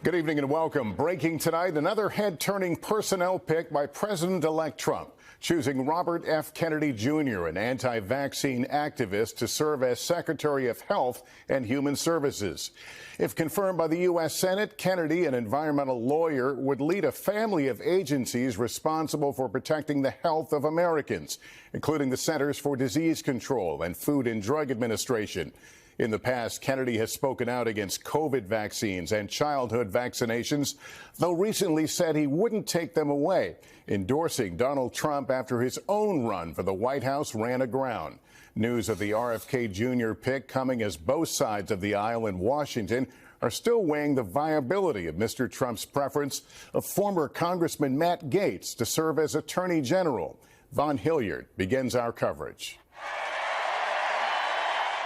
Good evening and welcome. Breaking tonight, another head-turning personnel pick by President-elect Trump, choosing Robert F. Kennedy Jr., an anti-vaccine activist, to serve as Secretary of Health and Human Services. If confirmed by the U.S. Senate, Kennedy, an environmental lawyer, would lead a family of agencies responsible for protecting the health of Americans, including the Centers for Disease Control and Food and Drug Administration. In the past, Kennedy has spoken out against COVID vaccines and childhood vaccinations, though recently said he wouldn't take them away, endorsing Donald Trump after his own run for the White House ran aground. News of the RFK Jr. pick coming as both sides of the aisle in Washington are still weighing the viability of Mr. Trump's preference of former Congressman Matt Gaetz to serve as Attorney General. Von Hilliard begins our coverage.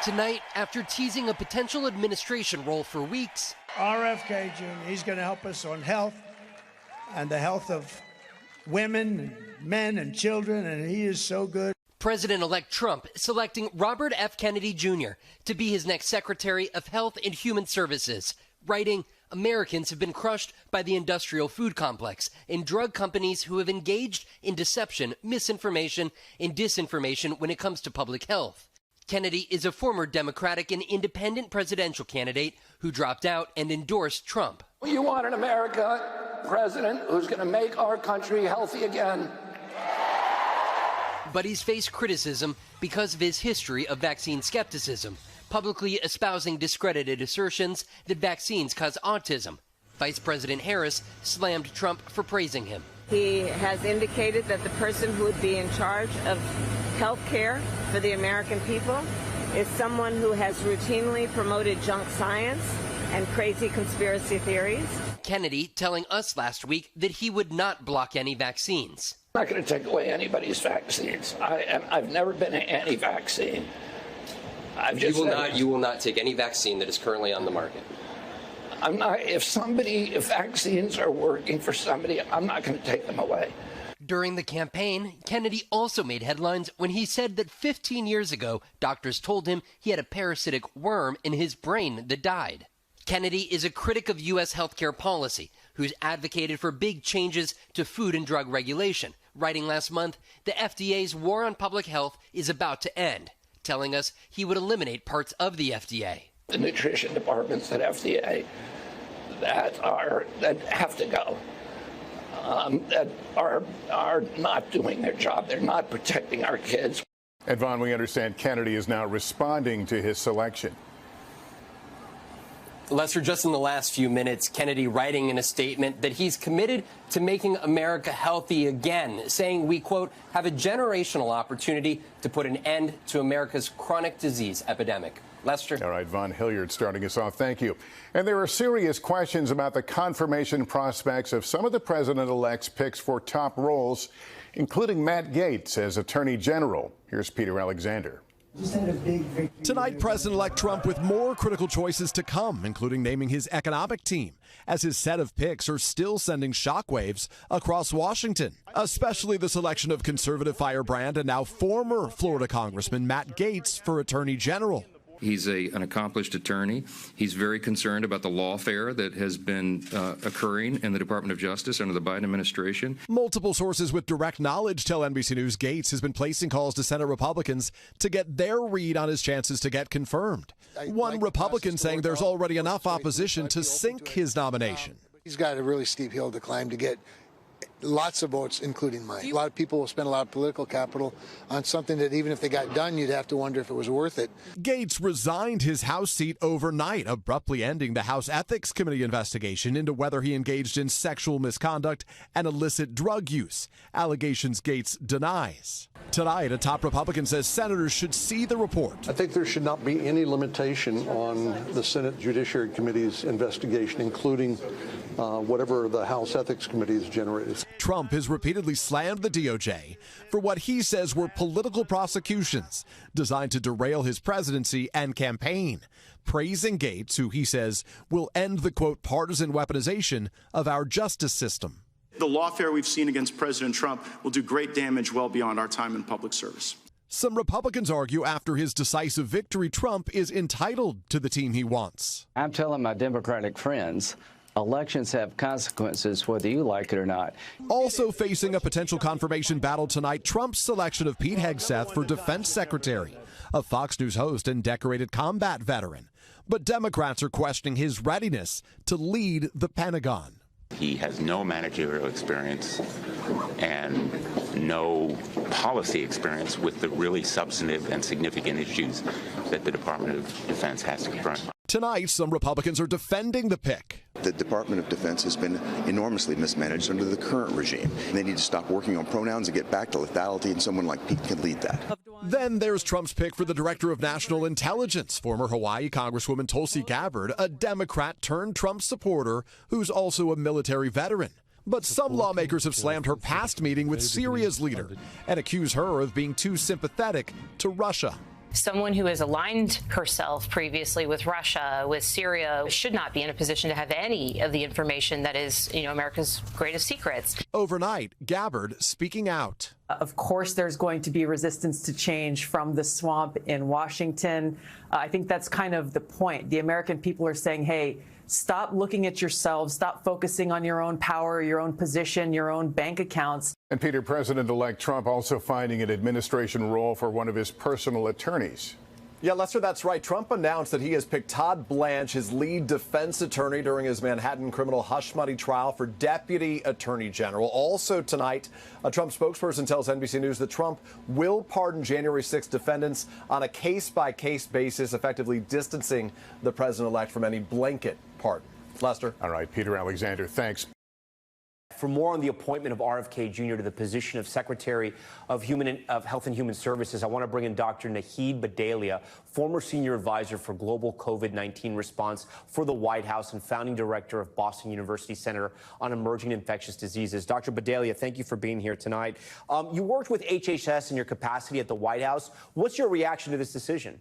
Tonight, after teasing a potential administration role for weeks, RFK Jr., he's going to help us on health and the health of women, and men, and children, and he is so good. President-elect Trump selecting Robert F. Kennedy Jr. to be his next Secretary of Health and Human Services, writing, Americans have been crushed by the industrial food complex and drug companies who have engaged in deception, misinformation, and disinformation when it comes to public health. Kennedy is a former Democratic and independent presidential candidate who dropped out and endorsed Trump. You want an America president who's going to make our country healthy again. But he's faced criticism because of his history of vaccine skepticism, publicly espousing discredited assertions that vaccines cause autism. Vice President Harris slammed Trump for praising him. He has indicated that the person who would be in charge of health care for the American people is someone who has routinely promoted junk science and crazy conspiracy theories. Kennedy telling us last week that he would not block any vaccines. I'm not going to take away anybody's vaccines. I've never been anti-vaccine. You will not take any vaccine that is currently on the market. I'm not. If vaccines are working for somebody, I'm not going to take them away. During the campaign, Kennedy also made headlines when he said that 15 years ago, doctors told him he had a parasitic worm in his brain that died. Kennedy is a critic of U.S. healthcare policy, who's advocated for big changes to food and drug regulation, writing last month, the FDA's war on public health is about to end, telling us he would eliminate parts of the FDA. The nutrition departments at FDA that have to go, that are not doing their job. They're not protecting our kids. And Vaughn, we understand Kennedy is now responding to his selection. Lester, just in the last few minutes, Kennedy writing in a statement that he's committed to making America healthy again, saying we, quote, have a generational opportunity to put an end to America's chronic disease epidemic. Lester. All right, Von Hilliard starting us off. Thank you. And there are serious questions about the confirmation prospects of some of the president-elect's picks for top roles, including Matt Gaetz as Attorney General. Here's Peter Alexander. Tonight, President-elect Trump with more critical choices to come, including naming his economic team, as his set of picks are still sending shockwaves across Washington, especially the selection of conservative firebrand and now former Florida Congressman Matt Gaetz for Attorney General. He's an accomplished attorney. He's very concerned about the lawfare that has been occurring in the Department of Justice under the Biden administration. Multiple sources with direct knowledge tell NBC News Gaetz has been placing calls to Senate Republicans to get their read on his chances to get confirmed. One Republican saying there's already enough opposition to sink his nomination. He's got a really steep hill to climb to get lots of votes, including mine. A lot of people will spend a lot of political capital on something that even if they got done, you'd have to wonder if it was worth it. Gaetz resigned his House seat overnight, abruptly ending the House Ethics Committee investigation into whether he engaged in sexual misconduct and illicit drug use, allegations Gaetz denies. Tonight, a top Republican says senators should see the report. I think there should not be any limitation on the Senate Judiciary Committee's investigation, including whatever the House Ethics Committee has generated. Trump has repeatedly slammed the DOJ for what he says were political prosecutions designed to derail his presidency and campaign, praising Gaetz, who he says will end the, quote, partisan weaponization of our justice system. The lawfare we've seen against President Trump will do great damage well beyond our time in public service. Some Republicans argue after his decisive victory, Trump is entitled to the team he wants. I'm telling my Democratic friends elections have consequences, whether you like it or not. Also facing a potential confirmation battle tonight, Trump's selection of Pete Hegseth for defense secretary, a Fox News host and decorated combat veteran. But Democrats are questioning his readiness to lead the Pentagon. He has no managerial experience and no policy experience with the really substantive and significant issues that the Department of Defense has to confront. Tonight, some Republicans are defending the pick. The Department of Defense has been enormously mismanaged under the current regime. They need to stop working on pronouns and get back to lethality, and someone like Pete can lead that. Then there's Trump's pick for the Director of National Intelligence, former Hawaii Congresswoman Tulsi Gabbard, a Democrat turned Trump supporter who's also a military veteran. But some lawmakers have slammed her past meeting with Syria's leader and accuse her of being too sympathetic to Russia. Someone who has aligned herself previously with Russia, with Syria, should not be in a position to have any of the information that is, America's greatest secrets. Overnight, Gabbard speaking out. Of course, there's going to be resistance to change from the swamp in Washington. I think that's kind of the point. The American people are saying, hey, stop looking at yourselves. Stop focusing on your own power, your own position, your own bank accounts. And Peter, President-elect Trump also finding an administration role for one of his personal attorneys. Yeah, Lester, that's right. Trump announced that he has picked Todd Blanche, his lead defense attorney during his Manhattan criminal hush money trial, for deputy attorney general. Also tonight, a Trump spokesperson tells NBC News that Trump will pardon January 6 defendants on a case-by-case basis, effectively distancing the president-elect from any blanket pardon. Lester. All right, Peter Alexander, thanks. For more on the appointment of RFK Jr. to the position of Secretary of Health and Human Services, I want to bring in Dr. Naheed Badalia, former senior advisor for global COVID-19 response for the White House and founding director of Boston University Center on Emerging Infectious Diseases. Dr. Badalia, thank you for being here tonight. You worked with HHS in your capacity at the White House. What's your reaction to this decision?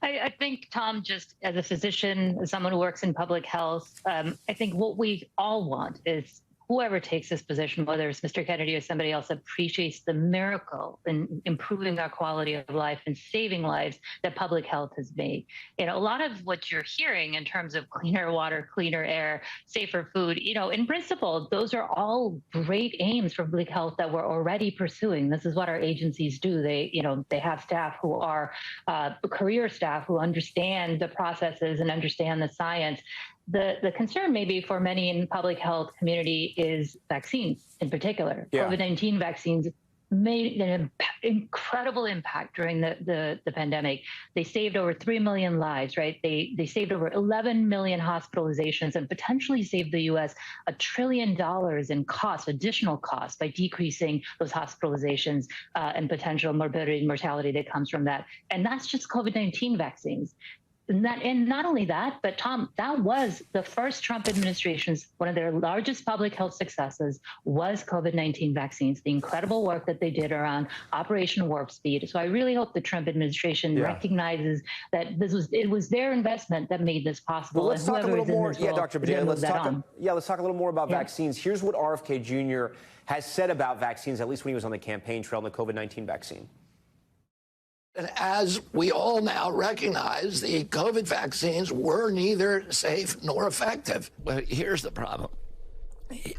I think, Tom, just as a physician, as someone who works in public health, I think what we all want is whoever takes this position, whether it's Mr. Kennedy or somebody else, appreciates the miracle in improving our quality of life and saving lives that public health has made. A lot of what you're hearing in terms of cleaner water, cleaner air, safer food, in principle, those are all great aims for public health that we're already pursuing. This is what our agencies do. They have staff who are career staff who understand the processes and understand the science. The concern maybe for many in public health community is vaccines in particular. Yeah. COVID-19 vaccines made an incredible impact during the pandemic. They saved over 3 million lives, right? They saved over 11 million hospitalizations and potentially saved the U.S. $1 trillion in costs, additional costs, by decreasing those hospitalizations and potential morbidity and mortality that comes from that. And that's just COVID-19 vaccines. And not only that, but Tom, that was the first Trump administration's, one of their largest public health successes was COVID-19 vaccines, the incredible work that they did around Operation Warp Speed. So I really hope the Trump administration recognizes that it was their investment that made this possible. Well, let's talk a little more. Yeah, Dr. Badalia, let's talk a little more about vaccines. Here's what RFK Jr. has said about vaccines, at least when he was on the campaign trail on the COVID-19 vaccine. And as we all now recognize, the COVID vaccines were neither safe nor effective. But here's the problem,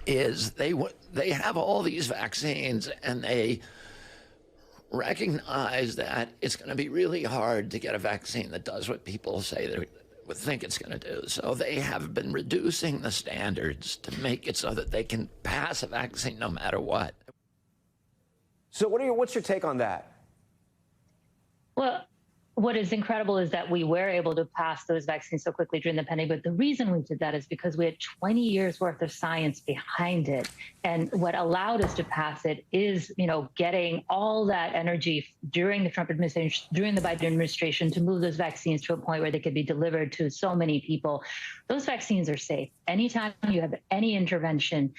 is they have all these vaccines and they recognize that it's going to be really hard to get a vaccine that does what people say they would think it's going to do. So they have been reducing the standards to make it so that they can pass a vaccine no matter what. So what's your take on that? Well, what is incredible is that we were able to pass those vaccines so quickly during the pandemic. But the reason we did that is because we had 20 years worth of science behind it. And what allowed us to pass it is, getting all that energy during the Trump administration, during the Biden administration, to move those vaccines to a point where they could be delivered to so many people. Those vaccines are safe. Anytime you have any intervention,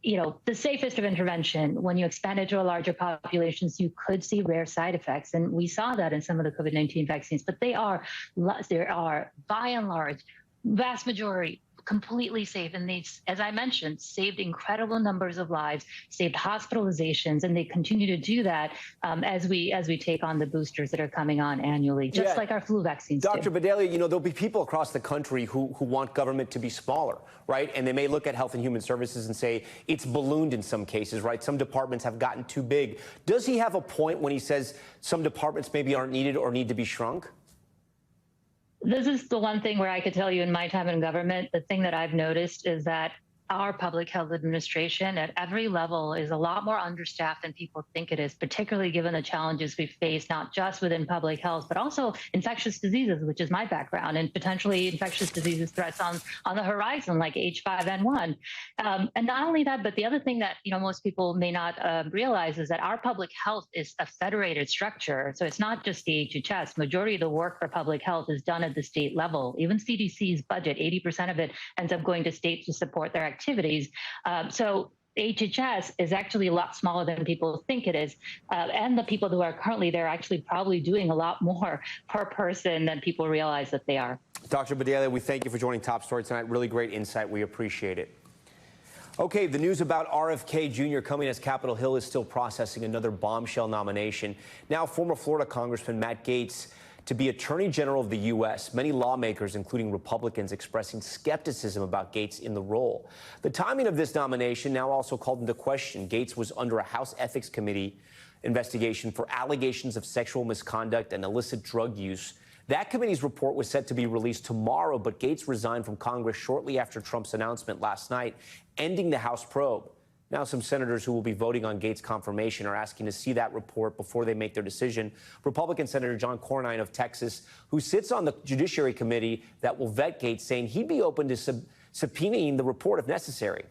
the safest of intervention, when you expand it to a larger populations, you could see rare side effects. And we saw that in some of the COVID-19 vaccines, but there are by and large, vast majority, completely safe. And they, as I mentioned, saved incredible numbers of lives, saved hospitalizations, and they continue to do that as we take on the boosters that are coming on annually, just like our flu vaccines Dr. do. Badelia, there'll be people across the country who want government to be smaller, right? And they may look at Health and Human Services and say it's ballooned in some cases, right? Some departments have gotten too big. Does he have a point when he says some departments maybe aren't needed or need to be shrunk? This is the one thing where I could tell you in my time in government, the thing that I've noticed is that our public health administration at every level is a lot more understaffed than people think it is, particularly given the challenges we face, not just within public health, but also infectious diseases, which is my background, and potentially infectious diseases threats on the horizon, like H5N1. And not only that, but the other thing that most people may not realize is that our public health is a federated structure. So it's not just the HHS. Majority of the work for public health is done at the state level. Even CDC's budget, 80% of it ends up going to states to support their activities. So HHS is actually a lot smaller than people think it is. And the people who are currently there are actually probably doing a lot more per person than people realize that they are. Dr. Badelia, we thank you for joining Top Story tonight. Really great insight. We appreciate it. Okay, the news about RFK Jr. coming as Capitol Hill is still processing another bombshell nomination. Now, former Florida Congressman Matt Gaetz to be Attorney General of the U.S., many lawmakers, including Republicans, expressing skepticism about Gaetz in the role. The timing of this nomination now also called into question. Gaetz was under a House Ethics Committee investigation for allegations of sexual misconduct and illicit drug use. That committee's report was set to be released tomorrow, but Gaetz resigned from Congress shortly after Trump's announcement last night, ending the House probe. Now, some senators who will be voting on Gaetz' confirmation are asking to see that report before they make their decision. Republican Senator John Cornyn of Texas, who sits on the Judiciary Committee that will vet Gaetz, saying he'd be open to subpoenaing the report if necessary.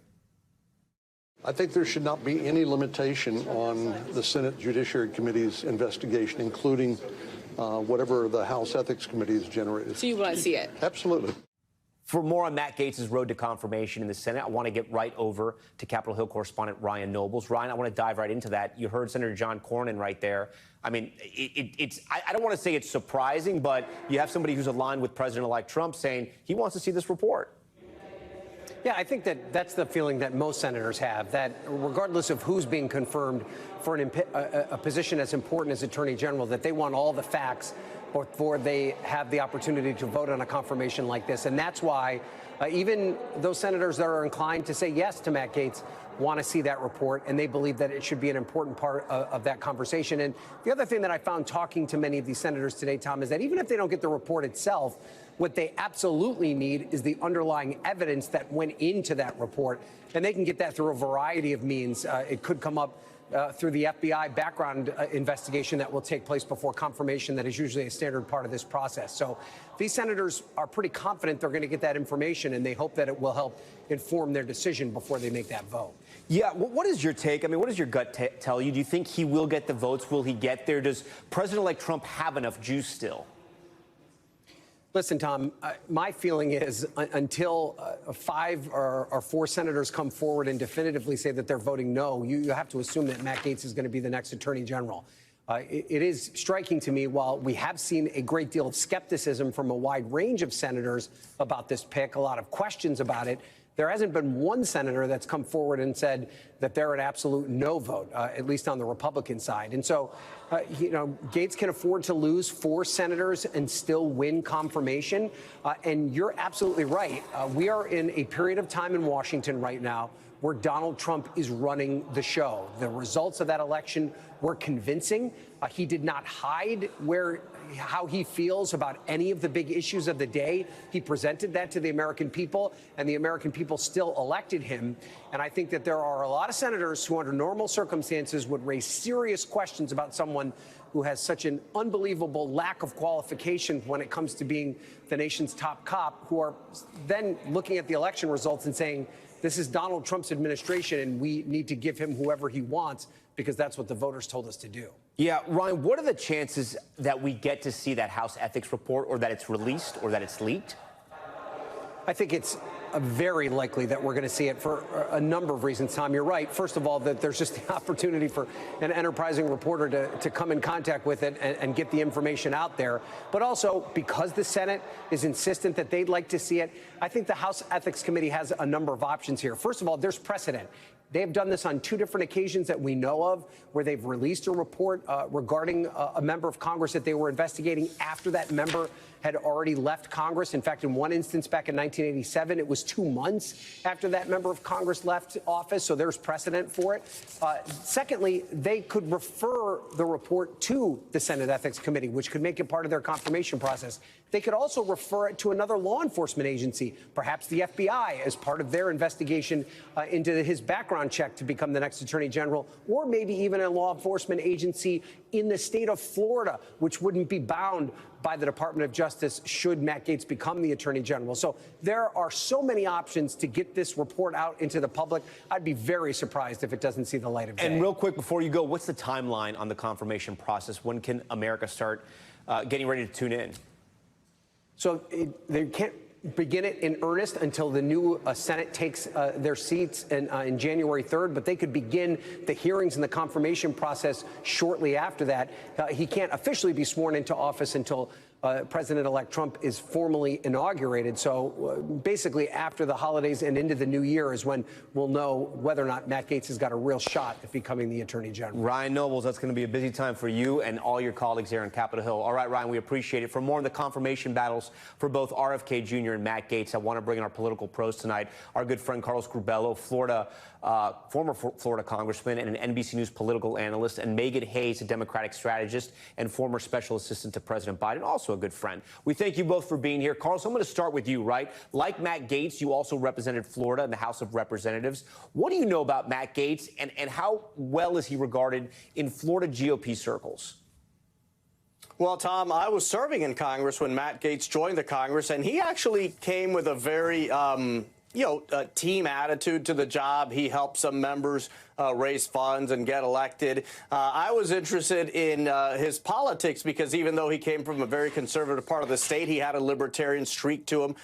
I think there should not be any limitation on the Senate Judiciary Committee's investigation, including whatever the House Ethics Committee has generated. So you want to see it? Absolutely. For more on Matt Gaetz' road to confirmation in the Senate, I want to get right over to Capitol Hill correspondent Ryan Nobles. Ryan, I want to dive right into that. You heard Senator John Cornyn right there. I mean, I don't want to say it's surprising, but you have somebody who's aligned with President-elect Trump saying he wants to see this report. Yeah, I think that's the feeling that most senators have, that regardless of who's being confirmed for a position as important as Attorney General, that they want all the facts before they have the opportunity to vote on a confirmation like this. And that's why even those senators that are inclined to say yes to Matt Gaetz want to see that report, and they believe that it should be an important part of that conversation. And the other thing that I found talking to many of these senators today, Tom, is that even if they don't get the report itself, what they absolutely need is the underlying evidence that went into that report. And they can get that through a variety of means. It could come up through the FBI background investigation that will take place before confirmation. That is usually a standard part of this process. So these senators are pretty confident they're going to get that information, and they hope that it will help inform their decision before they make that vote. Yeah, what is your take? I mean, what does your gut tell you? Do you think he will get the votes? Will he get there? Does President-elect Trump have enough juice still? Listen, Tom, my feeling is until 5 or 4 senators come forward and definitively say that they're voting no, you have to assume that Matt Gaetz is going to be the next Attorney General. It is striking to me, while we have seen a great deal of skepticism from a wide range of senators about this pick, a lot of questions about it, there hasn't been one senator that's come forward and said that they're an absolute no vote, at least on the Republican side. And so, Gaetz can afford to lose 4 senators and still win confirmation. And you're absolutely right. We are in a period of time in Washington right now where Donald Trump is running the show. The results of that election were convincing. He did not hide how he feels about any of the big issues of the day. He presented that to the American people, and the American people still elected him. And I think that there are a lot of senators who, under normal circumstances, would raise serious questions about someone who has such an unbelievable lack of qualifications when it comes to being the nation's top cop, who are then looking at the election results and saying, this is Donald Trump's administration, and we need to give him whoever he wants, because that's what the voters told us to do. Yeah, Ryan, what are the chances that we get to see that House ethics report, or that it's released, or that it's leaked? I think it's very likely that we're going to see it for a number of reasons, Tom. You're right. First of all, that there's just the opportunity for an enterprising reporter to come in contact with it and get the information out there. But also, because the Senate is insistent that they'd like to see it, I think the House Ethics Committee has a number of options here. First of all, there's precedent. They have done this on 2 different occasions that we know of, where they've released a report regarding a member of Congress that they were investigating after that member had already left Congress. In fact, in one instance back in 1987, it was 2 months after that member of Congress left office, so there's precedent for it. Secondly, they could refer the report to the Senate Ethics Committee, which could make it part of their confirmation process. They could also refer it to another law enforcement agency, perhaps the FBI, as part of their investigation into his background check to become the next Attorney General, or maybe even a law enforcement agency in the state of Florida, which wouldn't be bound by the Department of Justice should Matt Gaetz become the Attorney General. So there are so many options to get this report out into the public. I'd be very surprised if it doesn't see the light of day. And real quick, before you go, what's the timeline on the confirmation process? When can America start getting ready to tune in? So they can't begin it in earnest until the new Senate takes their seats in January 3rd, but they could begin the hearings and the confirmation process shortly after that. He can't officially be sworn into office until President-elect Trump is formally inaugurated. So basically after the holidays and into the new year is when we'll know whether or not Matt Gaetz has got a real shot at becoming the Attorney General. Ryan Nobles, that's going to be a busy time for you and all your colleagues there on Capitol Hill. All right, Ryan, we appreciate it. For more on the confirmation battles for both RFK Jr. and Matt Gaetz, I want to bring in our political pros tonight. Our good friend Carlos Curbelo, former Florida congressman and an NBC News political analyst, and Megan Hayes, a Democratic strategist and former special assistant to President Biden, also a good friend. We thank you both for being here. Carlos, I'm going to start with you, right? Like Matt Gaetz, you also represented Florida in the House of Representatives. What do you know about Matt Gaetz, and how well is he regarded in Florida GOP circles? Well, Tom, I was serving in Congress when Matt Gaetz joined the Congress, and he actually came with a very team attitude to the job. He helped some members raise funds and get elected. I was interested in his politics because even though he came from a very conservative part of the state, he had a libertarian streak to him.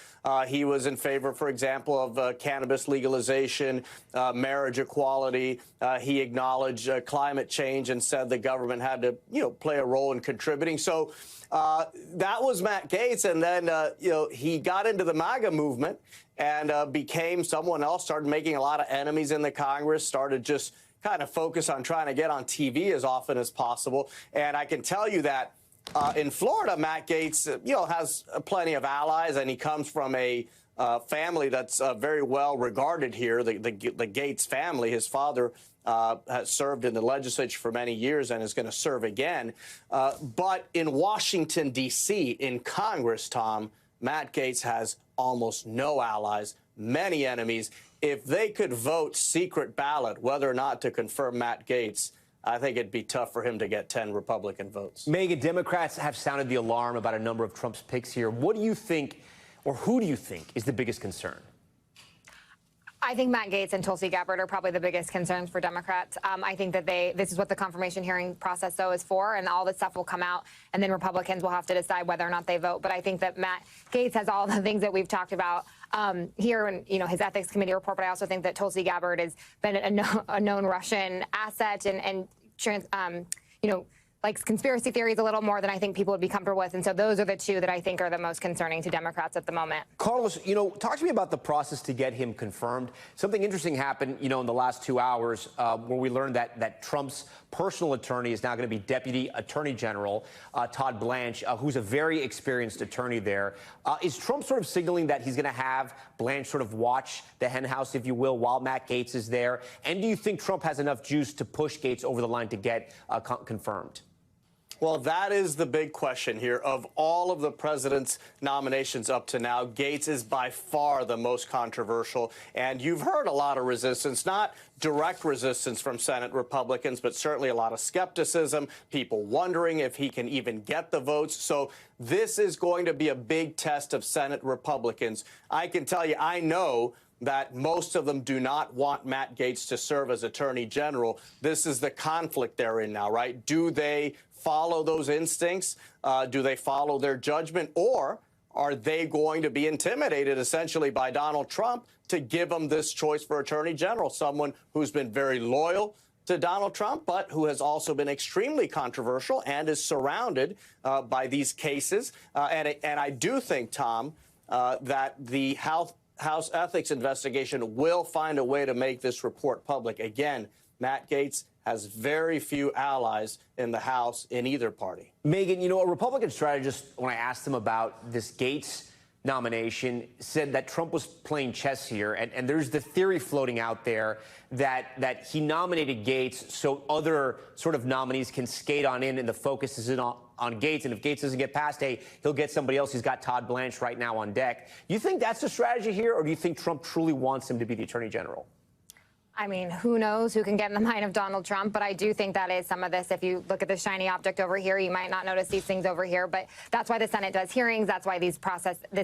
He was in favor, for example, of cannabis legalization, marriage equality. He acknowledged climate change and said the government had to, play a role in contributing. So that was Matt Gaetz. And then, he got into the MAGA movement and became someone else, started making a lot of enemies in the Congress, started just kind of focus on trying to get on TV as often as possible. And I can tell you that in Florida, Matt Gaetz, has plenty of allies, and he comes from a family that's very well regarded here, the Gaetz family. His father has served in the legislature for many years and is going to serve again. But in Washington, D.C., in Congress, Tom, Matt Gaetz has almost no allies, many enemies. If they could vote secret ballot whether or not to confirm Matt Gaetz, I think it'd be tough for him to get 10 Republican votes. Megan, Democrats have sounded the alarm about a number of Trump's picks here. What do you think, or who do you think, is the biggest concern? I think Matt Gaetz and Tulsi Gabbard are probably the biggest concerns for Democrats. I think that this is what the confirmation hearing process, though, is for, and all this stuff will come out, and then Republicans will have to decide whether or not they vote. But I think that Matt Gaetz has all the things that we've talked about here in, his ethics committee report. But I also think that Tulsi Gabbard has been a known Russian asset and likes conspiracy theories a little more than I think people would be comfortable with. And so those are the two that I think are the most concerning to Democrats at the moment. Carlos, talk to me about the process to get him confirmed. Something interesting happened, in the last 2 hours where we learned that Trump's personal attorney is now going to be Deputy Attorney General Todd Blanche, who's a very experienced attorney there. Is Trump sort of signaling that he's going to have Blanche sort of watch the henhouse, if you will, while Matt Gaetz is there? And do you think Trump has enough juice to push Gaetz over the line to get confirmed? Well, that is the big question here. Of all of the president's nominations up to now, Gaetz is by far the most controversial. And you've heard a lot of resistance, not direct resistance from Senate Republicans, but certainly a lot of skepticism, people wondering if he can even get the votes. So this is going to be a big test of Senate Republicans. I can tell you, I know that most of them do not want Matt Gaetz to serve as Attorney General. This is the conflict they're in now, right? Do they follow those instincts? Do they follow their judgment? Or Are they going to be intimidated essentially by Donald Trump to give them this choice for Attorney General, someone who's been very loyal to Donald Trump, but who has also been extremely controversial and is surrounded by these cases? And I do think, Tom, that the House ethics investigation will find a way to make this report public. Again, Matt Gaetz has very few allies in the House in either party. Megan, you know, a Republican strategist, when I asked him about this Gaetz nomination, said that Trump was playing chess here. And there's the theory floating out there that he nominated Gaetz so other sort of nominees can skate on in, and the focus is on Gaetz. And if Gaetz doesn't get past, hey, he'll get somebody else. He's got Todd Blanche right now on deck. Do you think that's the strategy here, or do you think Trump truly wants him to be the Attorney General? I mean, who knows who can get in the mind of Donald Trump, but I do think that is some of this. If you look at the shiny object over here, you might not notice these things over here, but that's why the Senate does hearings. That's why this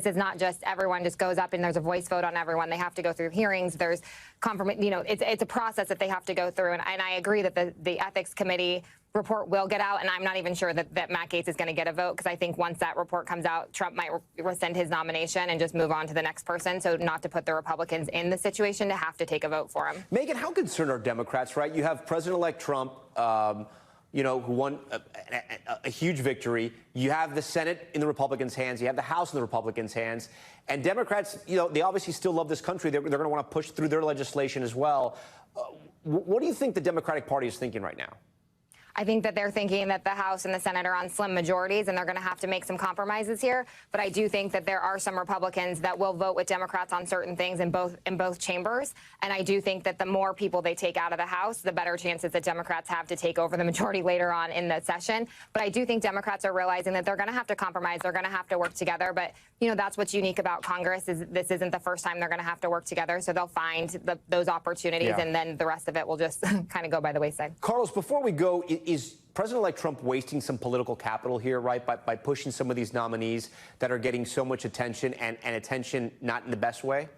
is not just everyone just goes up and there's a voice vote on everyone. They have to go through hearings. There's confirmation, you know, it's a process that they have to go through. And I agree that the Ethics Committee report will get out, and I'm not even sure that Matt Gaetz is going to get a vote, because I think once that report comes out, Trump might rescind his nomination and just move on to the next person, so not to put the Republicans in the situation to have to take a vote for him. Megan, how concerned are Democrats, right? You have President-elect Trump, you know, who won a huge victory. You have the Senate in the Republicans' hands. You have the House in the Republicans' hands. And Democrats, you know, they obviously still love this country. They're going to want to push through their legislation as well. What do you think the Democratic Party is thinking right now? I think that they're thinking that the House and the Senate are on slim majorities, and they're going to have to make some compromises here. But I do think that there are some Republicans that will vote with Democrats on certain things in both chambers. And I do think that the more people they take out of the House, the better chances that Democrats have to take over the majority later on in the session. But I do think Democrats are realizing that they're going to have to compromise. They're going to have to work together. But, you know, that's what's unique about Congress, is this isn't the first time they're going to have to work together. So they'll find those opportunities, and then the rest of it will just kind of go by the wayside. Carlos, before we go, is President-elect Trump wasting some political capital here, right, by pushing some of these nominees that are getting so much attention, and attention not in the best way?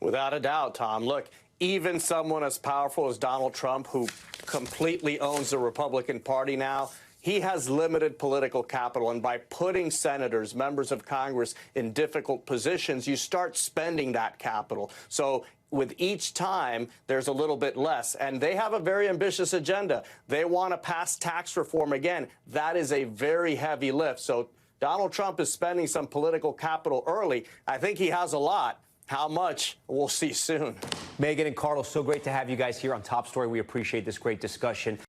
Without a doubt, Tom. Look, even someone as powerful as Donald Trump, who completely owns the Republican Party now, he has limited political capital. And by putting senators, members of Congress, in difficult positions, you start spending that capital. So with each time, there's a little bit less. And they have a very ambitious agenda. They want to pass tax reform again. That is a very heavy lift. So Donald Trump is spending some political capital early. I think he has a lot. How much? We'll see soon. Megan and Carlos, so great to have you guys here on Top Story. We appreciate this great discussion.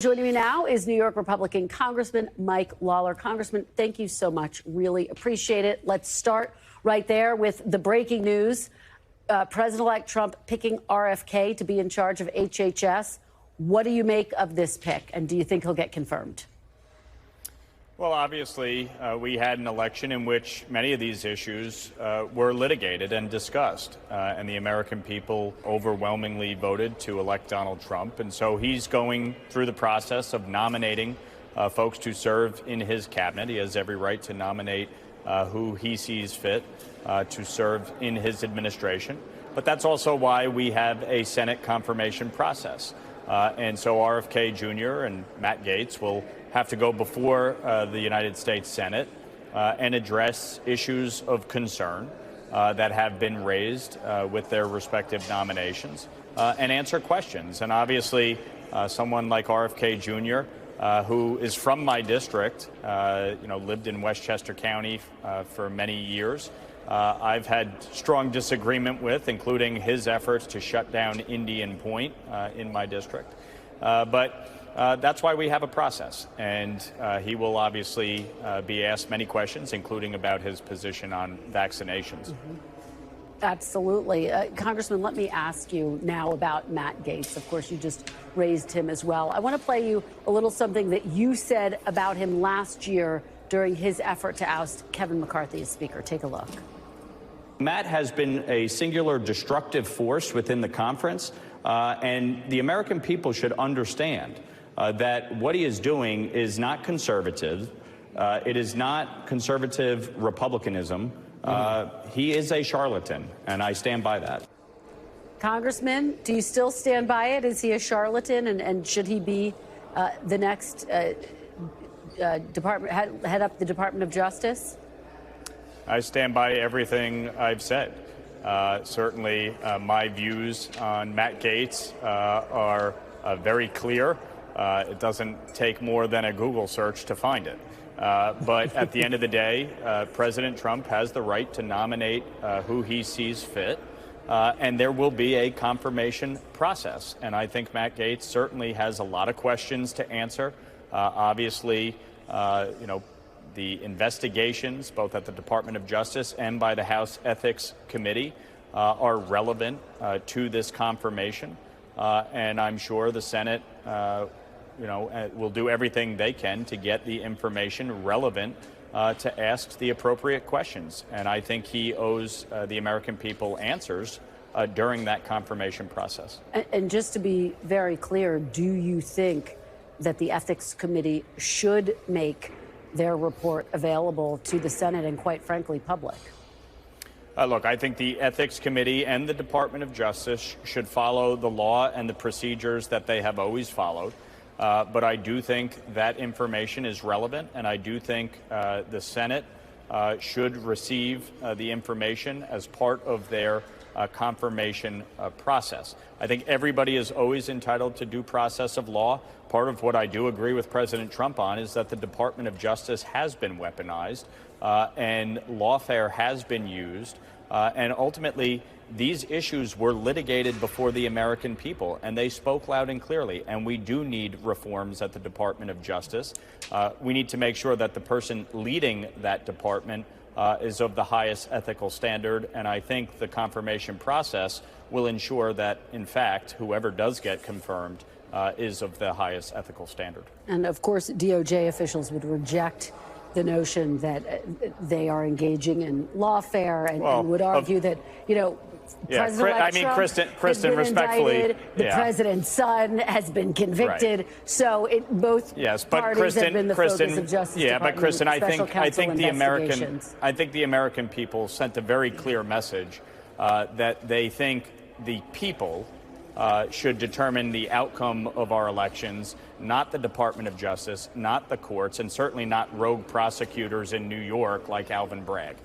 Joining me now is New York Republican Congressman Mike Lawler. Congressman, thank you so much. Really appreciate it. Let's start right there with the breaking news. President-elect Trump picking RFK to be in charge of HHS. What do you make of this pick, and do you think he'll get confirmed? Well, obviously, we had an election in which many of these issues were litigated and discussed, and the American people overwhelmingly voted to elect Donald Trump. And so he's going through the process of nominating folks to serve in his cabinet. He has every right to nominate who he sees fit to serve in his administration. But that's also why we have a Senate confirmation process. And so RFK Jr. and Matt Gaetz will have to go before the United States Senate and address issues of concern that have been raised with their respective nominations and answer questions. And obviously, someone like RFK Jr., who is from my district, lived in Westchester County for many years. I've had strong disagreement with, including his efforts to shut down Indian Point in my district. But that's why we have a process. And he will obviously be asked many questions, including about his position on vaccinations. Mm-hmm. Absolutely. Congressman, let me ask you now about Matt Gaetz. Of course, you just raised him as well. I want to play you a little something that you said about him last year during his effort to oust Kevin McCarthy as Speaker. Take a look. Matt has been a singular destructive force within the conference, and the American people should understand that what he is doing is not conservative. It is not conservative republicanism. He is a charlatan, and I stand by that. Congressman, do you still stand by it? Is he a charlatan, and should he be the next head up the Department of Justice? I stand by everything I've said. Certainly, my views on Matt Gaetz are very clear. It doesn't take more than a Google search to find it. But at the end of the day, President Trump has the right to nominate who he sees fit. And there will be a confirmation process. And I think Matt Gaetz certainly has a lot of questions to answer. Obviously, the investigations, both at the Department of Justice and by the House Ethics Committee, are relevant to this confirmation. And I'm sure the Senate, will do everything they can to get the information relevant to ask the appropriate questions. And I think he owes the American people answers during that confirmation process. And just to be very clear, do you think that the Ethics Committee should make their report available to the Senate and, quite frankly, public? Look, I think the Ethics Committee and the Department of Justice should follow the law and the procedures that they have always followed. But I do think that information is relevant, and I do think the Senate should receive the information as part of their confirmation process. I think everybody is always entitled to due process of law. Part of what I do agree with President Trump on is that the Department of Justice has been weaponized and lawfare has been used. And ultimately, these issues were litigated before the American people, and they spoke loud and clearly. And we do need reforms at the Department of Justice. We need to make sure that the person leading that department is of the highest ethical standard. And I think the confirmation process will ensure that, in fact, whoever does get confirmed is of the highest ethical standard. And of course, DOJ officials would reject the notion that they are engaging in lawfare and would argue that, President-elect Trump has been respectfully, indicted, the president's son has been convicted. Right. So both parties have been the focus of Justice Department. But Kristen, I think the American people sent a very clear message that they think the people should determine the outcome of our elections, not the Department of Justice, not the courts, and certainly not rogue prosecutors in New York like Alvin Bragg.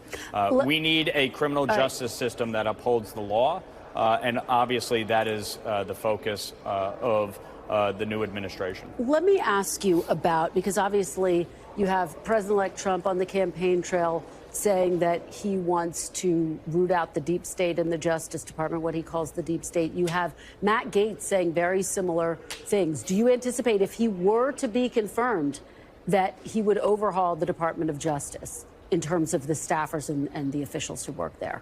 We need a criminal justice system that upholds the law, and obviously that is the focus of the new administration. Let me ask you about, because obviously you have President-elect Trump on the campaign trail saying that he wants to root out the deep state in the Justice Department, what he calls the deep state. You have Matt Gaetz saying very similar things. Do you anticipate, if he were to be confirmed, that he would overhaul the Department of Justice in terms of the staffers and the officials who work there?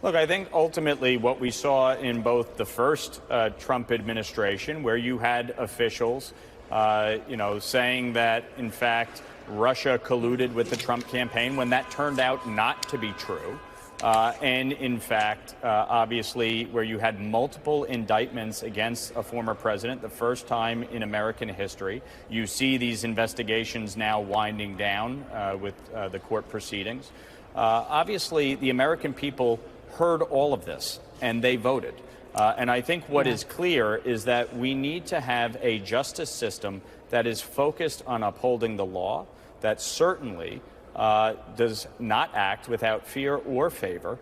Look, I think ultimately what we saw in both the first Trump administration, where you had officials, saying that, in fact, Russia colluded with the Trump campaign, when that turned out not to be true. And in fact, obviously, where you had multiple indictments against a former president, the first time in American history. You see these investigations now winding down with the court proceedings. Obviously, the American people heard all of this, and they voted. And I think what is clear is that we need to have a justice system that is focused on upholding the law, that certainly does not act without fear or favor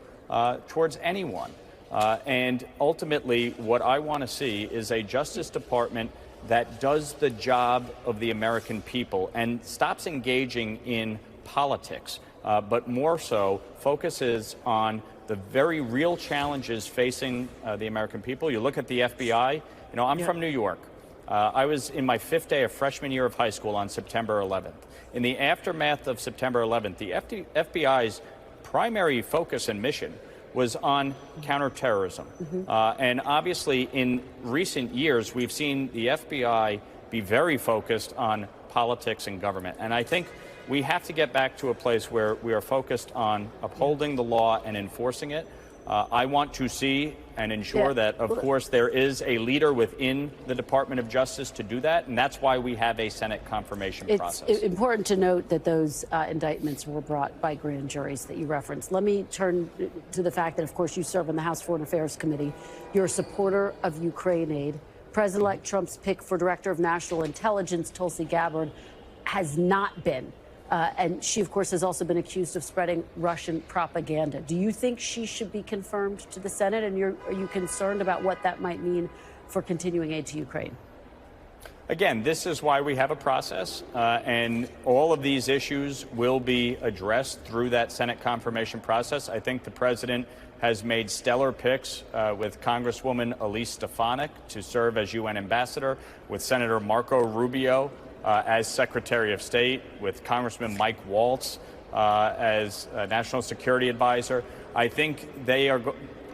towards anyone. And ultimately, what I want to see is a Justice Department that does the job of the American people and stops engaging in politics, but more so focuses on the very real challenges facing the American people. You look at the FBI. I'm from New York. I was in my 5th day of freshman year of high school on September 11th. In the aftermath of September 11th, the FBI's primary focus and mission was on counterterrorism. And obviously, in recent years, we've seen the FBI be very focused on politics and government. And I think we have to get back to a place where we are focused on upholding the law and enforcing it. I want to see and ensure that, of course, there is a leader within the Department of Justice to do that, and that's why we have a Senate confirmation process. It's important to note that those indictments were brought by grand juries that you referenced. Let me turn to the fact that, of course, you serve on the House Foreign Affairs Committee. You're a supporter of Ukraine aid. President-elect Trump's pick for Director of National Intelligence, Tulsi Gabbard, has not been And she, of course, has also been accused of spreading Russian propaganda. Do you think she should be confirmed to the Senate? And are you concerned about what that might mean for continuing aid to Ukraine? Again, this is why we have a process, and all of these issues will be addressed through that Senate confirmation process. I think the president has made stellar picks with Congresswoman Elise Stefanik to serve as UN ambassador, with Senator Marco Rubio as Secretary of State, with Congressman Mike Waltz as National Security Advisor. I think they are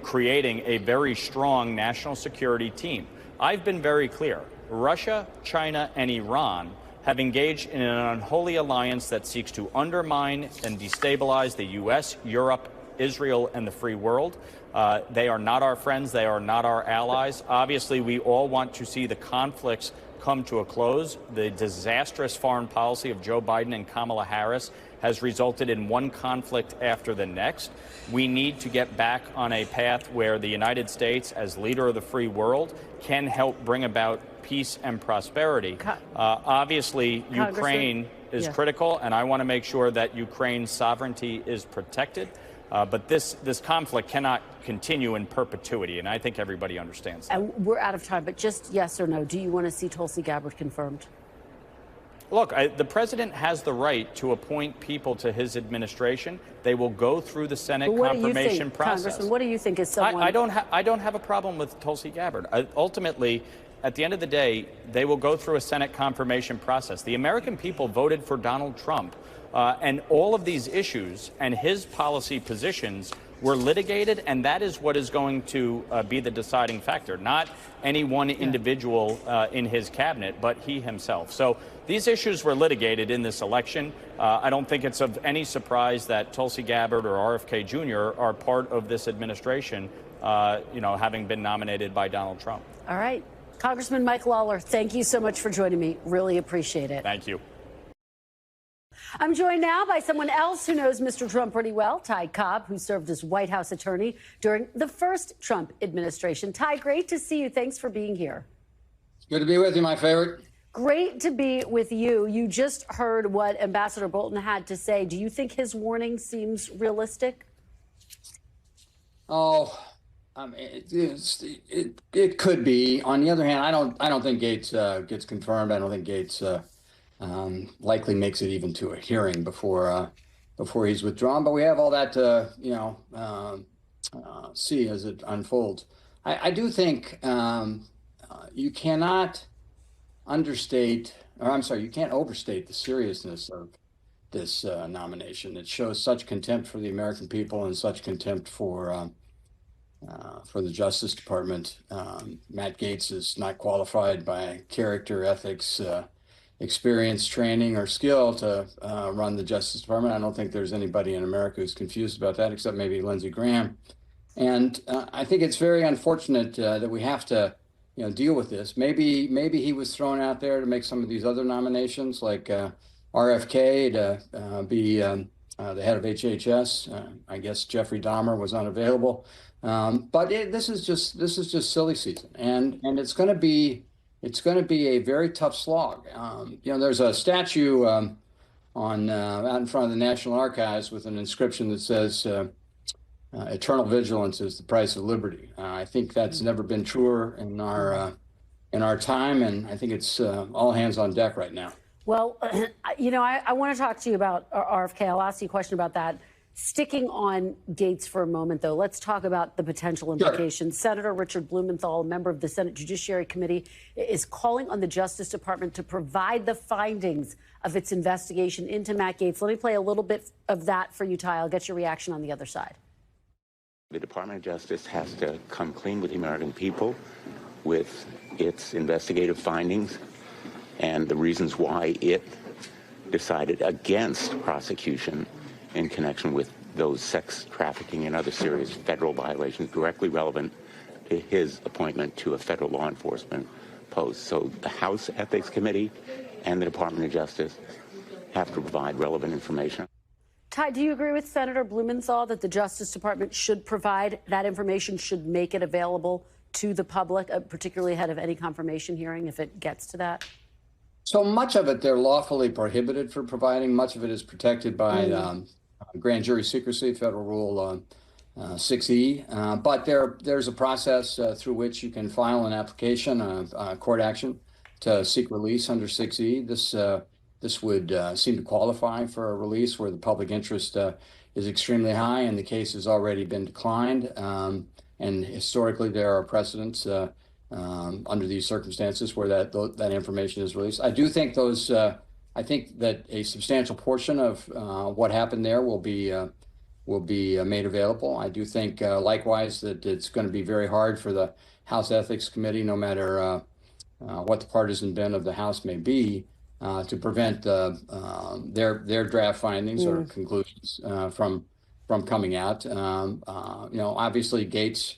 creating a very strong national security team. I've been very clear. Russia, China, and Iran have engaged in an unholy alliance that seeks to undermine and destabilize the U.S., Europe, Israel, and the free world. They are not our friends. They are not our allies. Obviously, we all want to see the conflicts come to a close. The disastrous foreign policy of Joe Biden and Kamala Harris has resulted in one conflict after the next. We need to get back on a path where the United States, as leader of the free world, can help bring about peace and prosperity. Obviously, Ukraine is critical, and I want to make sure that Ukraine's sovereignty is protected. But this conflict cannot continue in perpetuity, and I think everybody understands that. And we're out of time, but just yes or no, do you want to see Tulsi Gabbard confirmed? Look, the president has the right to appoint people to his administration. They will go through the Senate confirmation process. Congressman, what do you think is someone? I don't have a problem with Tulsi Gabbard. Ultimately, at the end of the day, they will go through a Senate confirmation process. The American people voted for Donald Trump, and all of these issues and his policy positions were litigated, and that is what is going to be the deciding factor, not any one individual in his cabinet, but he himself. So these issues were litigated in this election. I don't think it's of any surprise that Tulsi Gabbard or RFK Jr. are part of this administration, having been nominated by Donald Trump. All right. Congressman Mike Lawler, thank you so much for joining me. Really appreciate it. Thank you. I'm joined now by someone else who knows Mr. Trump pretty well, Ty Cobb, who served as White House attorney during the first Trump administration. Ty, great to see you. Thanks for being here. It's good to be with you, my favorite. Great to be with you. You just heard what Ambassador Bolton had to say. Do you think his warning seems realistic? Oh, it could be. On the other hand, I don't think Gaetz gets confirmed. I don't think Gaetz likely makes it even to a hearing before he's withdrawn. But we have all that to see as it unfolds. I do think you cannot you can't overstate the seriousness of this nomination. It shows such contempt for the American people and such contempt for the Justice Department. Matt Gaetz is not qualified by character, ethics, experience, training, or skill to run the Justice Department. I don't think there's anybody in America who's confused about that, except maybe Lindsey Graham. And I think it's very unfortunate that we have to, deal with this. Maybe he was thrown out there to make some of these other nominations, like RFK to be the head of HHS. I guess Jeffrey Dahmer was unavailable. But this is just silly season, and it's going to be a very tough slog. There's a statue out in front of the National Archives with an inscription that says, "Eternal vigilance is the price of liberty." I think that's never been truer in our time, and I think it's all hands on deck right now. Well, I want to talk to you about RFK. I'll ask you a question about that. Sticking on Gaetz for a moment, though, let's talk about the potential implications. Sure. Senator Richard Blumenthal, a member of the Senate Judiciary Committee, is calling on the Justice Department to provide the findings of its investigation into Matt Gaetz. Let me play a little bit of that for you, Ty. I'll get your reaction on the other side. The Department of Justice has to come clean with the American people with its investigative findings and the reasons why it decided against prosecution in connection with those sex trafficking and other serious federal violations directly relevant to his appointment to a federal law enforcement post. So the House Ethics Committee and the Department of Justice have to provide relevant information. Ty, do you agree with Senator Blumenthal that the Justice Department should provide that information, should make it available to the public, particularly ahead of any confirmation hearing, if it gets to that? So much of it they're lawfully prohibited from providing. Much of it is protected by grand jury secrecy, federal rule 6E. But there's a process through which you can file an application, a court action, to seek release under 6E. This would seem to qualify for a release where the public interest is extremely high and the case has already been declined. And historically, there are precedents under these circumstances where that information is released. I do think I think that a substantial portion of what happened there will be made available. I do think, likewise, that it's going to be very hard for the House Ethics Committee, no matter what the partisan bent of the House may be, to prevent their draft findings or conclusions from coming out. Obviously, Gaetz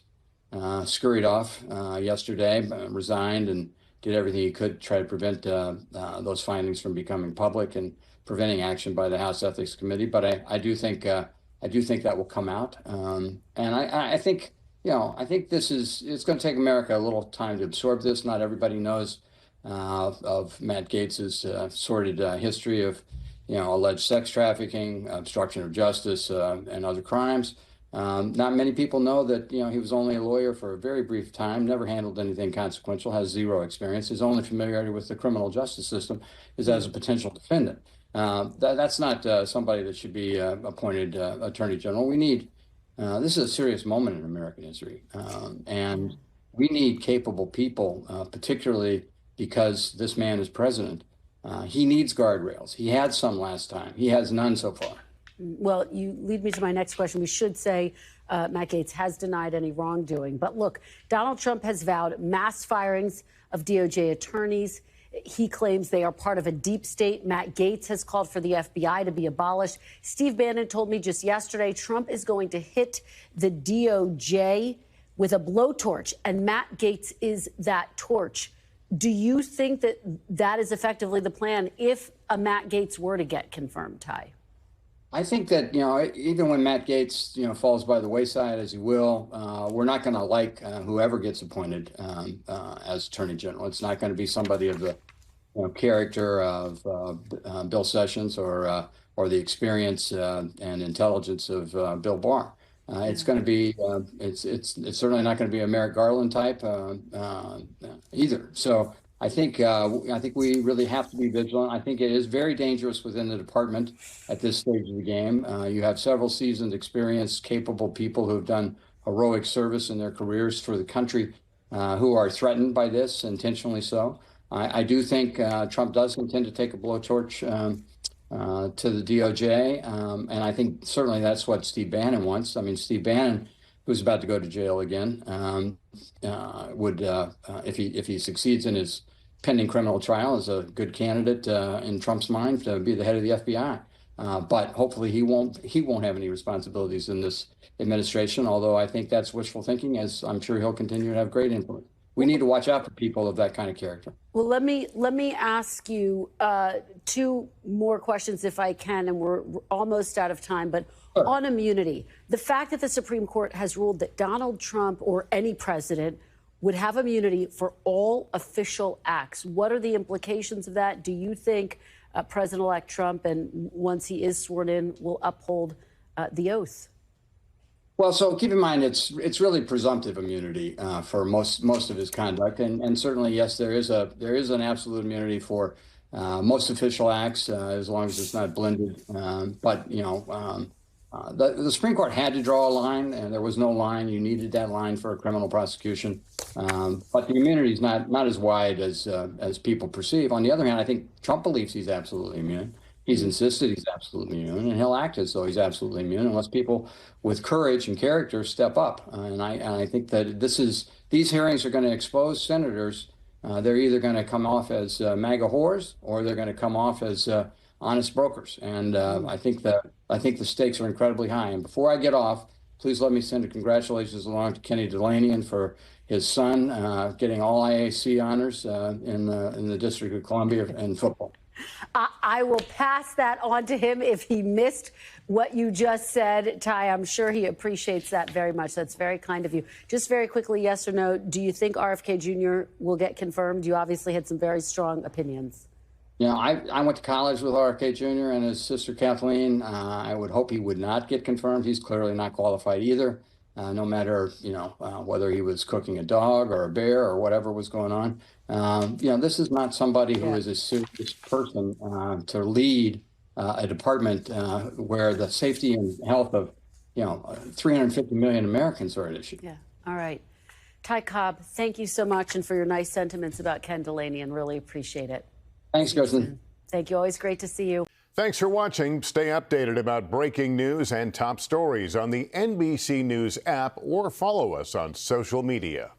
scurried off yesterday, resigned, and did everything he could to try to prevent those findings from becoming public and preventing action by the House Ethics Committee. But I do think that will come out, and I think it's going to take America a little time to absorb this. Not everybody knows of Matt Gaetz's sordid history of alleged sex trafficking, obstruction of justice, and other crimes. Not many people know that he was only a lawyer for a very brief time, never handled anything consequential, has zero experience. His only familiarity with the criminal justice system is as a potential defendant. That's not somebody that should be appointed Attorney General. We need this is a serious moment in American history, and we need capable people, particularly because this man is president. He needs guardrails. He had some last time. He has none so far. Well, you lead me to my next question. We should say Matt Gaetz has denied any wrongdoing. But look, Donald Trump has vowed mass firings of DOJ attorneys. He claims they are part of a deep state. Matt Gaetz has called for the FBI to be abolished. Steve Bannon told me just yesterday Trump is going to hit the DOJ with a blowtorch, and Matt Gaetz is that torch. Do you think that that is effectively the plan if a Matt Gaetz were to get confirmed, Ty? I think that, even when Matt Gaetz, falls by the wayside, as he will, we're not going to like whoever gets appointed as Attorney General. It's not going to be somebody of the character of Bill Sessions or the experience and intelligence of Bill Barr. It's going to be, it's certainly not going to be a Merrick Garland type either. So I think we really have to be vigilant. I think it is very dangerous within the department at this stage of the game. You have several seasoned, experienced, capable people who have done heroic service in their careers for the country who are threatened by this, intentionally so. I do think Trump does intend to take a blowtorch to the DOJ, and I think certainly that's what Steve Bannon wants. I mean, Steve Bannon, who's about to go to jail again, would, if he succeeds in his pending criminal trial, is a good candidate in Trump's mind to be the head of the FBI. But hopefully he won't have any responsibilities in this administration. Although I think that's wishful thinking, as I'm sure he'll continue to have great influence. We need to watch out for people of that kind of character. Well, let me ask you two more questions if I can, and we're almost out of time. But sure. On immunity, the fact that the Supreme Court has ruled that Donald Trump or any president would have immunity for all official acts, what are the implications of that? Do you think President-elect Trump, and once he is sworn in, will uphold the oath? Well, so keep in mind, it's really presumptive immunity for most of his conduct, and certainly, yes, there is an absolute immunity for most official acts as long as it's not blended. But the Supreme Court had to draw a line, and there was no line. You needed that line for a criminal prosecution, but the immunity is not as wide as people perceive. On the other hand, I think Trump believes he's absolutely immune. He's insisted he's absolutely immune, and he'll act as though he's absolutely immune unless people with courage and character step up. And I think that these hearings are going to expose senators. They're either going to come off as MAGA whores or they're going to come off as honest brokers. And I think the stakes are incredibly high. And before I get off, please let me send a congratulations along to Kenny Delaney for his son getting all IAC honors in the District of Columbia in football. I will pass that on to him if he missed what you just said, Ty. I'm sure he appreciates that very much. That's very kind of you. Just very quickly, yes or no, do you think RFK Jr. will get confirmed? You obviously had some very strong opinions. You know, I went to college with RFK Jr. and his sister Kathleen. I would hope he would not get confirmed. He's clearly not qualified either, no matter, whether he was cooking a dog or a bear or whatever was going on. This is not somebody who is a serious person to lead a department where the safety and health of, 350 million Americans are at issue. Yeah. All right. Ty Cobb, thank you so much and for your nice sentiments about Ken Delaney, and really appreciate it. Thanks, Kirsten. Thank you. Always great to see you. Thanks for watching. Stay updated about breaking news and top stories on the NBC News app or follow us on social media.